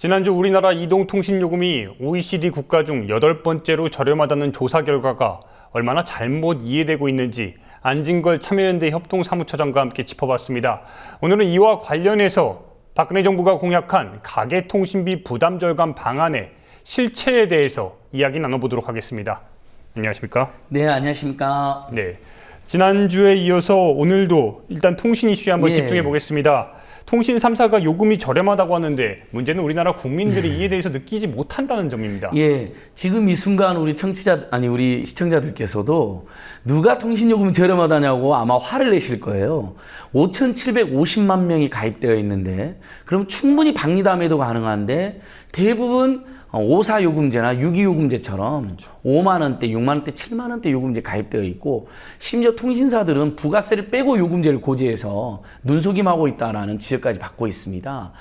지난주 우리나라 이동통신요금이 OECD 국가 중 8번째로 저렴하다는 조사 결과가 얼마나 잘못 이해되고 있는지 안진걸 참여연대 협동사무처장과 함께 짚어봤습니다. 오늘은 이와 관련해서 박근혜 정부가 공약한 가계통신비 부담 절감 방안의 실체에 대해서 이야기 나눠보도록 하겠습니다. 안녕하십니까? 네, 안녕하십니까? 네, 지난주에 이어서 오늘도 일단 통신 이슈에 한번 집중해 보겠습니다. 통신 3사가 요금이 저렴하다고 하는데 문제는 우리나라 국민들이 이에 대해서 느끼지 못한다는 점입니다. 예, 지금 이 순간 우리 우리 시청자들께서도 누가 통신 요금이 저렴하다냐고 아마 화를 내실 거예요. 5,750만 명이 가입되어 있는데 그럼 충분히 박리담회도 가능한데 대부분 5사 요금제나 6.2 요금제처럼 5만 원대, 6만 원대, 7만 원대 요금제 가입되어 있고 심지어 통신사들은 부가세를 빼고 요금제를 고지해서 눈속임하고 있다는 지적까지 받고 있습니다.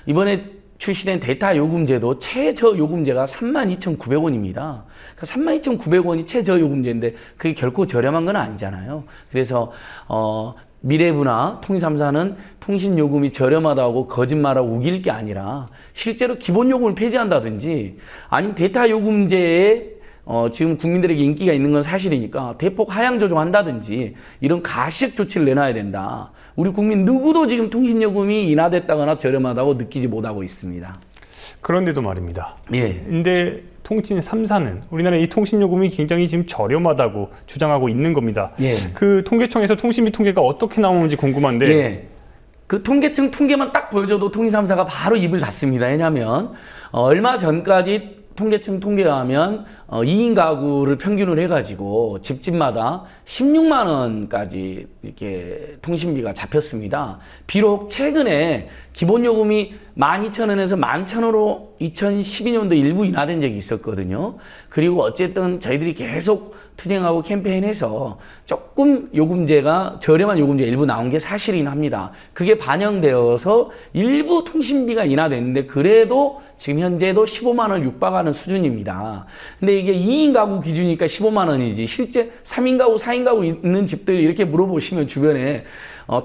이번에 출시된 데이터 요금제도 최저 요금제가 32,900원입니다. 그러니까 32,900원이 최저 요금제인데 그게 결코 저렴한 건 아니잖아요. 그래서 미래부나 통신3사는 통신요금이 저렴하다고 거짓말하고 우길 게 아니라 실제로 기본요금을 폐지한다든지 아니면 데이터 요금제에 지금 국민들에게 인기가 있는 건 사실이니까 대폭 하향 조정한다든지 이런 가시적 조치를 내놔야 된다. 우리 국민 누구도 지금 통신요금이 인하됐다거나 저렴하다고 느끼지 못하고 있습니다. 그런데도 말입니다. 예. 근데 통신 3사는 우리나라 이 통신요금이 굉장히 지금 저렴하다고 주장하고 있는 겁니다. 예. 그 통계청에서 통신비 통계가 어떻게 나오는지 궁금한데. 예. 그 통계청 통계만 딱 보여줘도 통신 3사가 바로 입을 닫습니다. 왜냐하면 얼마 전까지 통계청 통계가 하면 2인 가구를 평균을 해가지고 집집마다 16만 원까지 이렇게 통신비가 잡혔습니다. 비록 최근에 기본요금이 12,000원에서 11,000원으로 2012년도 일부 인하된 적이 있었거든요. 그리고 어쨌든 저희들이 계속 투쟁하고 캠페인해서 조금 요금제가 저렴한 요금제 일부 나온 게 사실이긴 합니다. 그게 반영되어서 일부 통신비가 인하됐는데 그래도 지금 현재도 15만 원을 육박하는 수준입니다. 근데 이게 2인 가구 기준이니까 15만 원이지 실제 3인 가구, 4인 가구 있는 집들 이렇게 물어보시면 주변에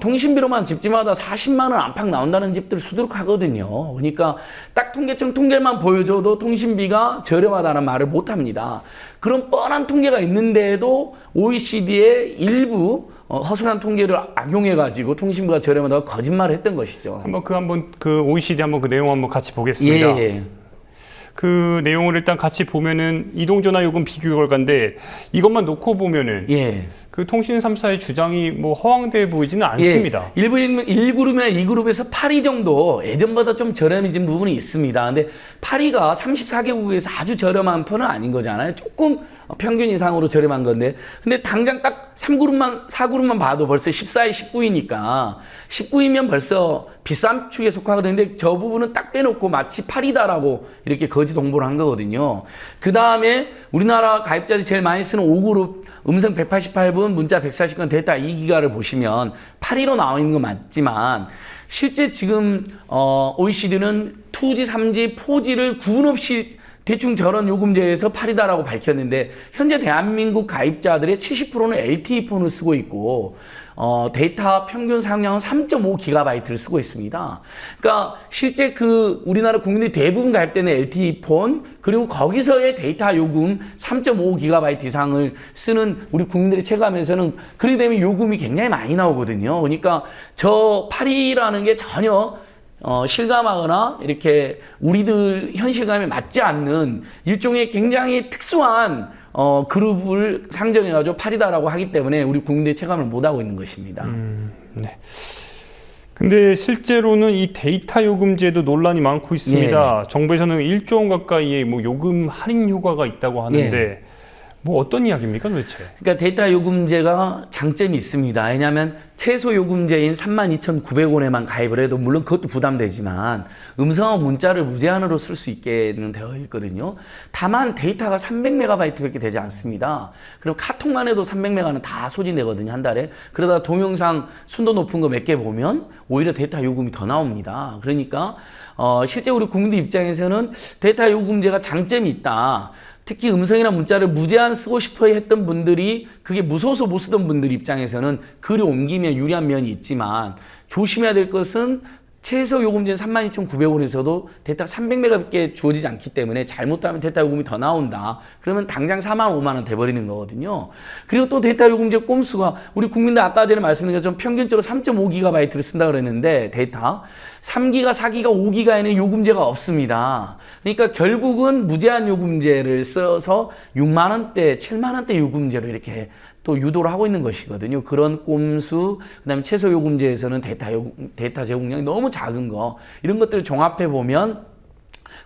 통신비로만 집집마다 40만 원 안팎 나온다는 집들 수두룩하거든요. 그러니까 딱 통계청 통계만 보여줘도 통신비가 저렴하다는 말을 못합니다. 그런 뻔한 통계가 있는데도 OECD의 일부 허술한 통계를 악용해가지고 통신비가 저렴하다고 거짓말을 했던 것이죠. 그 OECD 한번 그 내용 한번 같이 보겠습니다. 예. 그 내용을 일단 같이 보면은 이동전화 요금 비교 결과인데 이것만 놓고 보면은 그 통신 3사의 주장이 뭐 허황돼 보이지는 않습니다. 1그룹이나 2그룹에서 8위 정도 예전보다 좀 저렴해진 부분이 있습니다. 근데 8위가 34개국에서 아주 저렴한 편은 아닌 거잖아요. 조금 평균 이상으로 저렴한 건데 근데 당장 딱 4그룹만 봐도 벌써 14위, 19위니까 19위면 벌써 비싼 축에 속하거든요. 저 부분은 딱 빼놓고 마치 8위다라고 이렇게 거짓 홍보를 한 거거든요. 그 다음에 우리나라 가입자들이 제일 많이 쓰는 5그룹 음성 188분, 문자 140건, 데이터 2기가를 보시면 8위로 나와 있는 건 맞지만 실제 지금 OECD는 2G, 3G, 4G를 구분 없이 대충 저런 요금제에서 8위다라고 밝혔는데 현재 대한민국 가입자들의 70%는 LTE폰을 쓰고 있고 데이터 평균 사용량은 3.5GB를 쓰고 있습니다. 그러니까 실제 그 우리나라 국민들이 대부분 가입되는 LTE폰 그리고 거기서의 데이터 요금 3.5GB 이상을 쓰는 우리 국민들이 체감에서는 그렇게 되면 요금이 굉장히 많이 나오거든요. 그러니까 저 8위라는 게 전혀 실감하거나 이렇게 우리들 현실감에 맞지 않는 일종의 굉장히 특수한 그룹을 상정해가지고 8위다라고 하기 때문에 우리 국민들이 체감을 못하고 있는 것입니다. 네. 근데 실제로는 이 데이터 요금제도 논란이 많고 있습니다. 정부에서는 1조 원 가까이의 뭐 요금 할인 효과가 있다고 하는데 뭐 어떤 이야기입니까 도대체? 그러니까 데이터 요금제가 장점이 있습니다. 왜냐하면 최소 요금제인 32,900원에만 가입을 해도 물론 그것도 부담되지만 음성하고 문자를 무제한으로 쓸 수 있게는 되어 있거든요. 다만 데이터가 300MB밖에 되지 않습니다. 그리고 카톡만 해도 300MB는 다 소진되거든요. 한 달에. 그러다 동영상 순도 높은 거 몇 개 보면 오히려 데이터 요금이 더 나옵니다. 그러니까 실제 우리 국민들 입장에서는 데이터 요금제가 장점이 있다. 특히 음성이나 문자를 무제한 쓰고 싶어 했던 분들이 그게 무서워서 못 쓰던 분들 입장에서는 글을 옮기면 유리한 면이 있지만 조심해야 될 것은 최소 요금제는 32,900원에서도 데이터 300메가밖에 주어지지 않기 때문에 잘못하면 데이터 요금이 더 나온다. 그러면 당장 4만 5만 원 돼버리는 거거든요. 그리고 또 데이터 요금제 꼼수가 우리 국민들 아까 전에 말씀드린 것처럼 평균적으로 3.5GB를 쓴다 그랬는데 데이터 3기가, 4기가, 5기가에는 요금제가 없습니다. 그러니까 결국은 무제한 요금제를 써서 6만 원대, 7만 원대 요금제로 이렇게 또 유도를 하고 있는 것이거든요. 그런 꼼수, 그다음에 최소 요금제에서는 데이터 제공량이 너무 작은 거 이런 것들을 종합해 보면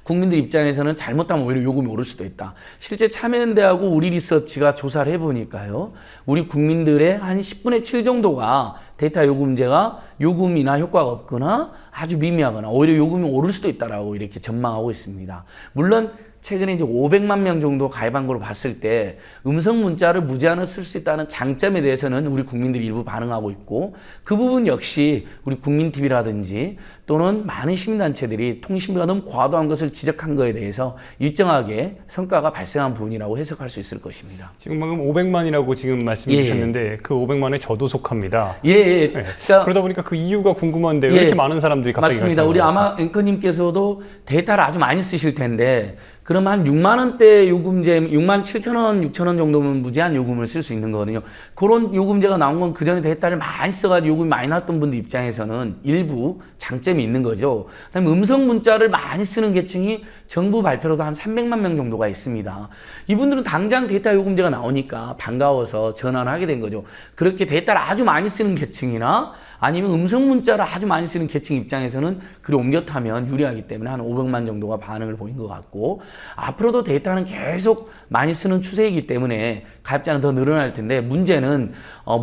국민들 입장에서는 잘못하면 오히려 요금이 오를 수도 있다. 실제 참여연대하고 우리 리서치가 조사를 해보니까요. 우리 국민들의 한 10분의 7 정도가 데이터 요금제가 요금이나 효과가 없거나 아주 미미하거나 오히려 요금이 오를 수도 있다라고 이렇게 전망하고 있습니다. 물론 최근에 이제 500만 명 정도 가입한 걸로 봤을 때 음성 문자를 무제한으로 쓸 수 있다는 장점에 대해서는 우리 국민들이 일부 반응하고 있고 그 부분 역시 우리 국민TV라든지 또는 많은 시민단체들이 통신비가 너무 과도한 것을 지적한 것에 대해서 일정하게 성과가 발생한 부분이라고 해석할 수 있을 것입니다. 지금 방금 500만이라고 지금 말씀해 주셨는데 그 500만에 저도 속합니다. 예. 그러니까 그러다 보니까 그 이유가 궁금한데 왜 이렇게 많은 사람들이 갑자기 맞습니다. 우리 아마 앵커님께서도 데이터를 아주 많이 쓰실 텐데 그럼 한 6만 원대 요금제, 6만 7천 원, 6천 원 정도면 무제한 요금을 쓸 수 있는 거거든요. 그런 요금제가 나온 건 그전에 데이터를 많이 써가지고 요금이 많이 나왔던 분들 입장에서는 일부 장점이 있는 거죠. 그다음에 음성 문자를 많이 쓰는 계층이 정부 발표로도 한 300만 명 정도가 있습니다. 이분들은 당장 데이터 요금제가 나오니까 반가워서 전화를 하게 된 거죠. 그렇게 데이터를 아주 많이 쓰는 계층이나 아니면 음성 문자를 아주 많이 쓰는 계층 입장에서는 그리 옮겨 타면 유리하기 때문에 한 500만 정도가 반응을 보인 것 같고 앞으로도 데이터는 계속 많이 쓰는 추세이기 때문에 가입자는 더 늘어날 텐데 문제는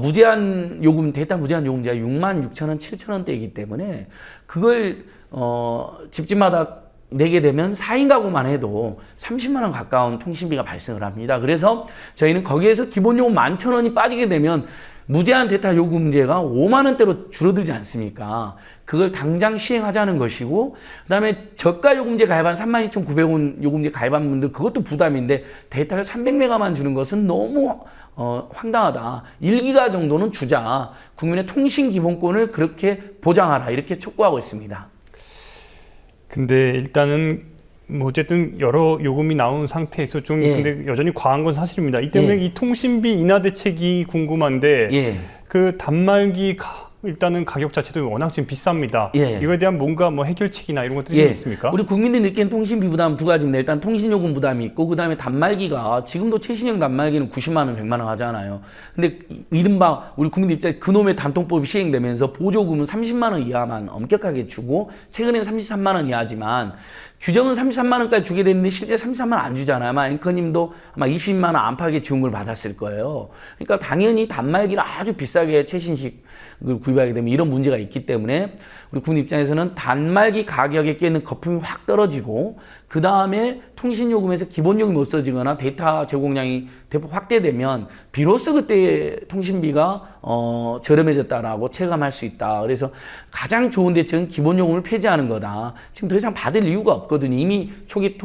무제한 요금 데이터 무제한 요금제가 6만 6천 원, 7천 원대이기 때문에 그걸 집집마다 내게 되면 4인 가구만 해도 30만 원 가까운 통신비가 발생을 합니다. 그래서 저희는 거기에서 기본 요금 11,000원이 빠지게 되면 무제한 데이터 요금제가 5만 원대로 줄어들지 않습니까? 그걸 당장 시행하자는 것이고 그다음에 저가 요금제 가입한 32,900원 요금제 가입한 분들 그것도 부담인데 데이터를 300메가만 주는 것은 너무 황당하다. 1기가 정도는 주자. 국민의 통신 기본권을 그렇게 보장하라. 이렇게 촉구하고 있습니다. 근데 일단은 뭐 어쨌든 여러 요금이 나온 상태에서 좀 근데 여전히 과한 건 사실입니다. 이 때문에 이 통신비 인하 대책이 궁금한데 그 단말기 일단은 가격 자체도 워낙 지금 비쌉니다. 이거에 대한 뭔가 뭐 해결책이나 이런 것들이 있습니까? 우리 국민들이 느끼는 통신비 부담 두 가지입니다. 일단 통신요금 부담이 있고 그다음에 단말기가 지금도 최신형 단말기는 90만 원, 100만 원 하잖아요. 근데 이른바 우리 국민들 입장에 그놈의 단통법이 시행되면서 보조금은 30만 원 이하만 엄격하게 주고 최근에는 33만 원 이하지만 규정은 33만 원까지 주게 됐는데 실제 33만 원 안 주잖아요. 아마 앵커님도 아마 20만 원 안팎의 지원금을 받았을 거예요. 그러니까 당연히 단말기를 아주 비싸게 최신식을 구입하게 되면 이런 문제가 있기 때문에 우리 국민 입장에서는 단말기 가격에 껴있는 거품이 확 떨어지고 그 다음에 통신요금에서 기본요금이 없어지거나 데이터 제공량이 대폭 확대되면 비로소 그때 통신비가 저렴해졌다라고 체감할 수 있다. 그래서 가장 좋은 대책은 기본요금을 폐지하는 거다. 지금 더 이상 받을 이유가 없거든요. 이미 초기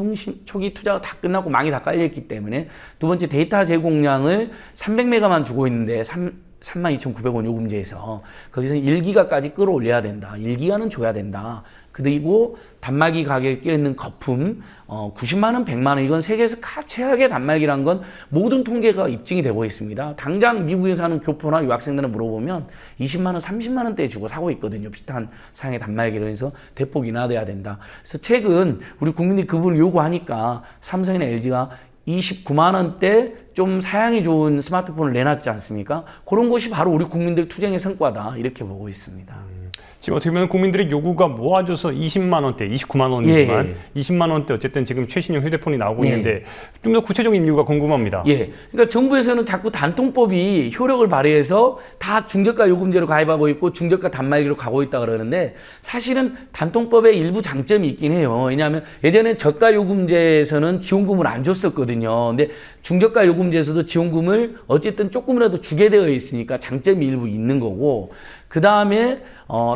투자가 다 끝나고 망이 다 깔려있기 때문에. 두 번째 데이터 제공량을 300메가만 주고 있는데 32,900원 요금제에서 거기서 1기가까지 끌어올려야 된다. 1기가는 줘야 된다. 그리고 단말기 가격에 껴있는 거품 90만 원, 100만 원 이건 세계에서 최악의 단말기란 건 모든 통계가 입증이 되고 있습니다. 당장 미국에 사는 교포나 유학생들은 물어보면 20만 원, 30만 원대에 주고 사고 있거든요. 비슷한 상의 단말기로 해서 대폭 인하돼야 된다. 그래서 최근 우리 국민들이 그 부분을 요구하니까 삼성이나 LG가 29만 원대 좀 사양이 좋은 스마트폰을 내놨지 않습니까? 그런 것이 바로 우리 국민들 투쟁의 성과다 이렇게 보고 있습니다. 지금 어떻게 보면 국민들의 요구가 모아져서 20만 원대, 29만 원이지만 20만 원대 어쨌든 지금 최신형 휴대폰이 나오고 있는데 좀 더 구체적인 이유가 궁금합니다. 그러니까 정부에서는 자꾸 단통법이 효력을 발휘해서 다 중저가 요금제로 가입하고 있고 중저가 단말기로 가고 있다 그러는데 사실은 단통법에 일부 장점이 있긴 해요. 왜냐하면 예전에 저가 요금제에서는 지원금을 안 줬었거든요. 근데 중저가 요금제에서도 지원금을 어쨌든 조금이라도 주게 되어 있으니까 장점이 일부 있는 거고 그 다음에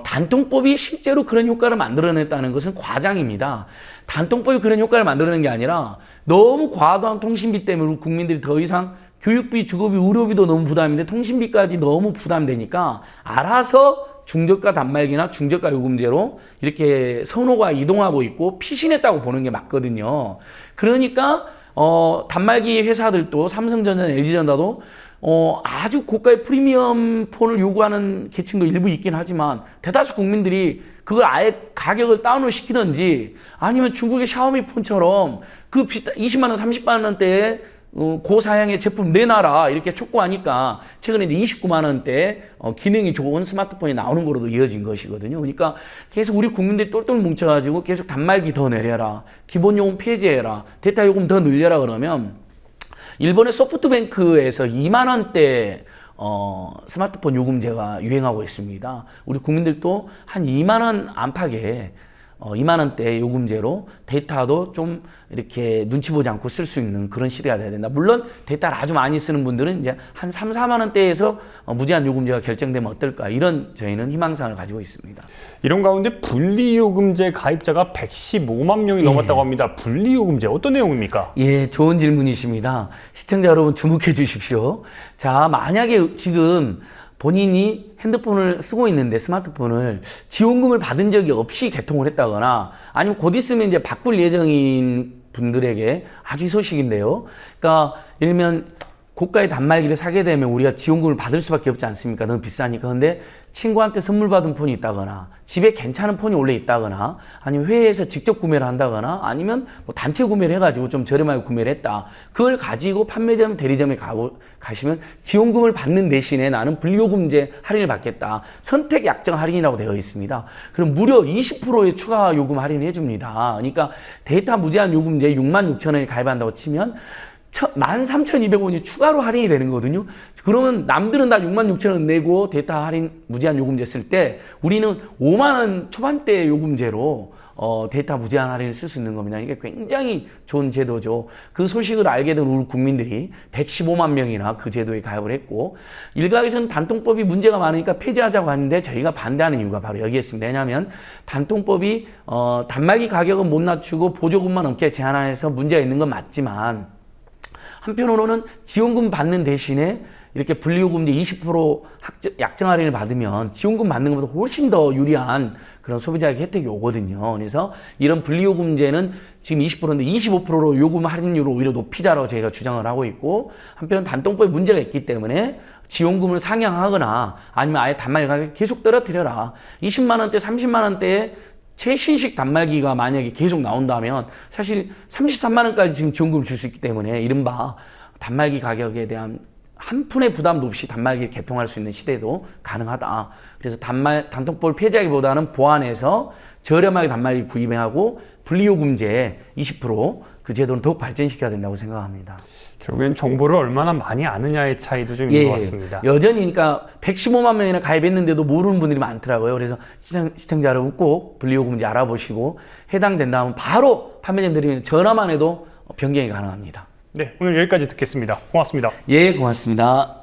단통법이 실제로 그런 효과를 만들어냈다는 것은 과장입니다. 단통법이 그런 효과를 만들어낸 게 아니라 너무 과도한 통신비 때문에 국민들이 더 이상 교육비, 주거비, 의료비도 너무 부담인데 통신비까지 너무 부담되니까 알아서 중저가 단말기나 중저가 요금제로 이렇게 선호가 이동하고 있고 피신했다고 보는 게 맞거든요. 그러니까 단말기 회사들도 삼성전자, LG전자도 아주 고가의 프리미엄 폰을 요구하는 계층도 일부 있긴 하지만 대다수 국민들이 그걸 아예 가격을 다운을 시키든지 아니면 중국의 샤오미 폰처럼 그 비슷한 20만 원, 30만 원대에 고사양의 제품 내놔라 이렇게 촉구하니까 최근에 이제 29만 원대 기능이 좋은 스마트폰이 나오는 거로도 이어진 것이거든요. 그러니까 계속 우리 국민들이 똘똘 뭉쳐가지고 계속 단말기 더 내려라, 기본요금 폐지해라, 데이터 요금 더 늘려라 그러면 일본의 소프트뱅크에서 2만 원대 스마트폰 요금제가 유행하고 있습니다. 우리 국민들도 한 2만 원 안팎에 2만 원대 요금제로 데이터도 좀 이렇게 눈치 보지 않고 쓸 수 있는 그런 시대가 돼야 된다. 물론 데이터를 아주 많이 쓰는 분들은 이제 한 3, 4만 원대에서 무제한 요금제가 결정되면 어떨까 이런 저희는 희망사항을 가지고 있습니다. 이런 가운데 분리요금제 가입자가 115만 명이 넘었다고 합니다. 분리요금제 어떤 내용입니까? 예, 좋은 질문이십니다. 시청자 여러분 주목해 주십시오. 자, 만약에 지금 본인이 핸드폰을 쓰고 있는데 스마트폰을 지원금을 받은 적이 없이 개통을 했다거나 아니면 곧 있으면 이제 바꿀 예정인 분들에게 아주 소식인데요. 그러니까 예를 들면 고가의 단말기를 사게 되면 우리가 지원금을 받을 수밖에 없지 않습니까? 너무 비싸니까. 근데 친구한테 선물 받은 폰이 있다거나 집에 괜찮은 폰이 원래 있다거나 아니면 회사에서 직접 구매를 한다거나 아니면 뭐 단체 구매를 해가지고 좀 저렴하게 구매를 했다. 그걸 가지고 판매점, 대리점에 가시면 지원금을 받는 대신에 나는 분리요금제 할인을 받겠다. 선택 약정 할인이라고 되어 있습니다. 그럼 무려 20%의 추가 요금 할인을 해줍니다. 그러니까 데이터 무제한 요금제 66,000원에 가입한다고 치면 13,200원이 추가로 할인이 되는 거거든요. 그러면 남들은 다 66,000원 내고 데이터 할인 무제한 요금제 쓸 때 우리는 5만 원 초반대 요금제로 데이터 무제한 할인을 쓸 수 있는 겁니다. 이게 굉장히 좋은 제도죠. 그 소식을 알게 된 우리 국민들이 115만 명이나 그 제도에 가입을 했고 일각에서는 단통법이 문제가 많으니까 폐지하자고 하는데 저희가 반대하는 이유가 바로 여기에 있습니다. 왜냐하면 단통법이 단말기 가격은 못 낮추고 보조금만 넘게 제한해서 문제가 있는 건 맞지만 한편으로는 지원금 받는 대신에 이렇게 분리요금제 20% 약정 할인을 받으면 지원금 받는 것보다 훨씬 더 유리한 그런 소비자에게 혜택이 오거든요. 그래서 이런 분리요금제는 지금 20%인데 25%로 요금 할인율을 오히려 높이자라고 저희가 주장을 하고 있고 한편 단통법에 문제가 있기 때문에 지원금을 상향하거나 아니면 아예 단말기 가격 계속 떨어뜨려라. 20만 원대, 30만 원대에 최신식 단말기가 만약에 계속 나온다면 사실 33만 원까지 지금 지원금을 줄 수 있기 때문에 이른바 단말기 가격에 대한 한 푼의 부담도 없이 단말기를 개통할 수 있는 시대도 가능하다. 그래서 단통법을 폐지하기보다는 보완해서 저렴하게 단말기 구입하고 분리요금제 20%그 제도는 더욱 발전시켜야 된다고 생각합니다. 결국엔 정보를 얼마나 많이 아느냐의 차이도 좀 있는 것 같습니다. 여전히 그러니까 115만 명이나 가입했는데도 모르는 분들이 많더라고요. 그래서 시청자 여러분 꼭 분리요금제 알아보시고 해당된다면 바로 판매점 드리면 전화만 해도 변경이 가능합니다. 네, 오늘 여기까지 듣겠습니다. 고맙습니다. 예, 고맙습니다.